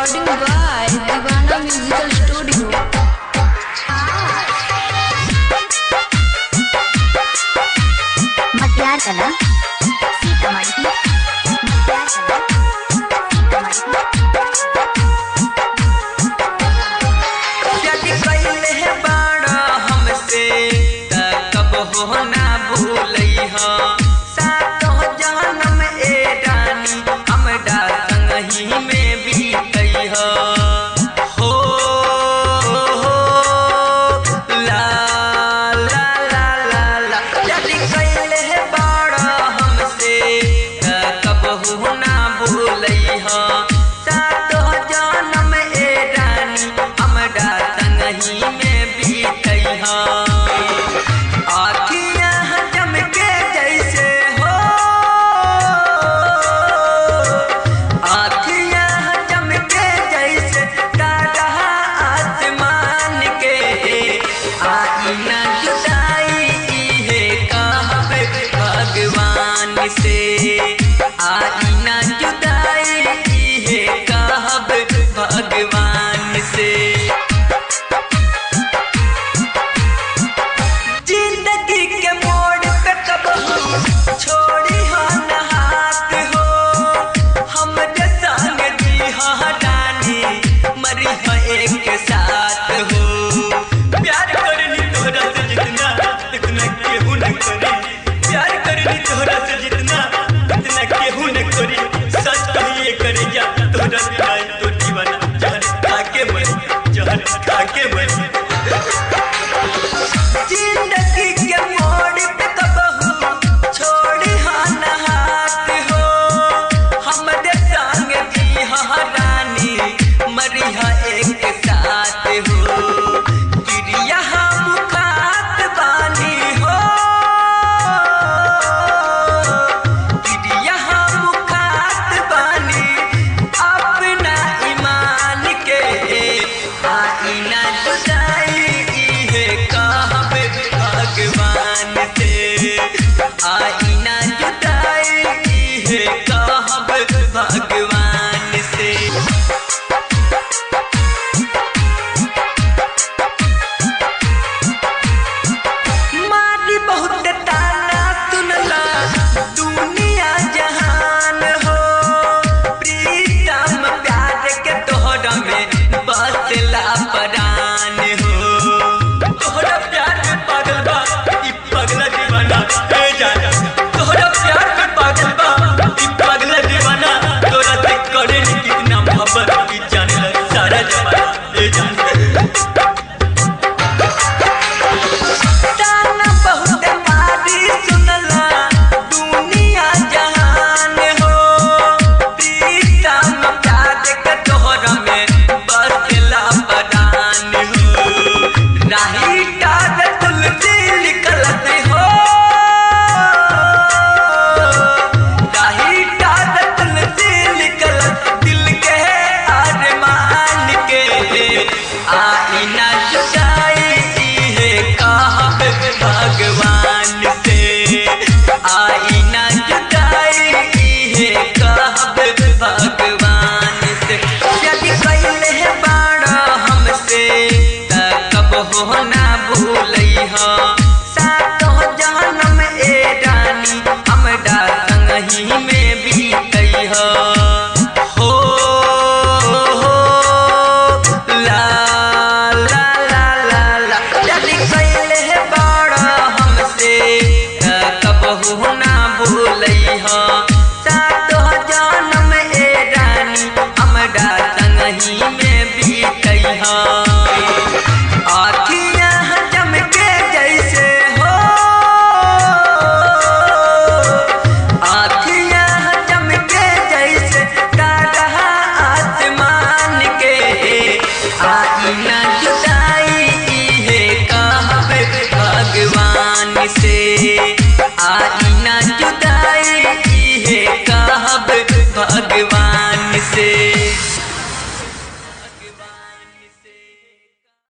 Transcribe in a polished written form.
recording by Divana Musical Studio. मतियार कला सीतामढ़ी मतियार कला यदि पहले बाड़ा हमसे कब हो ना भूलैहा सातों जन्म ए रानी हमरा संगही में बीतैहा हो ला ला ला ला ला यदि पहले बाड़ा हमसे कब हो ना भूलैहा सातों जन्म ए रानी हमरा संगही में बीतैहा आँखियाँ चमके जैसे हो आँखियाँ चमके जैसे तारा आसमान के आई ना जुदाई है कहब भगवान से आई ना जुदाई है कहब भगवान से जिंदगी के मोड़ पे कबहू छोड़ी हो न हाथ हो हमरे संग जी हो रानी मरी हो एक साथ हो प्यार करनी तोहरा से जितना इतना केहू न करी प्यार करनी तोहरा से जितना इतना केहू न करी सच कहिए करे जा तोहरा बिना तो दीवाना जहर खा के मर जहर खा के मर जिंदगी के मोड़ पे कबहू छोड़ी हो न हाथ हो हमरे संग जी हो रानी मरी हो एक साथ हो गिरिया हम खात बानी हो गिरिया हम खात बानी अपना ईमान के आई ना जुदाई है कहब भगवान से आई ना जुदाई है कहब भगवान से मारी बहुत ताना सुनला दुनिया जहान हो प्रीतम प्यार के तोहरा में बसला परान हो तोहरा प्यार में पागल बा ई पगला दीवाना ए जाना तोहरा प्यार में पागल बा ई पगला दीवाना तोरा से करे नी कितना मोहब्बत ई जाने सारा जमाना ए जाना ताना बहुत मारी सुनला दुनिया जहान हो प्रीतम प्यार के तोहरा में बसला परान हो राही टार तुलसी निकलत हो राही टार तुलसी निकलत दिल के अरमान के आई ना जुदाई है कहब भगवान से आई ना जुदाई है कहब भगवान से यदि पहले बाड़ा हमसे कब हो ना भूलैहा सातों जन्म ए रानी हमरा संगही में बीतैहा हो ला ला ला ला ला यदि पहले बाड़ा हमसे कब हो ना भूलैहा सातों जन्म ए रानी हमरा संगही में बीतैहा आँखियाँ चमके जैसे हो आँखियाँ चमके जैसे तारा आसमान के आई ना जुदाई है कहब भगवान से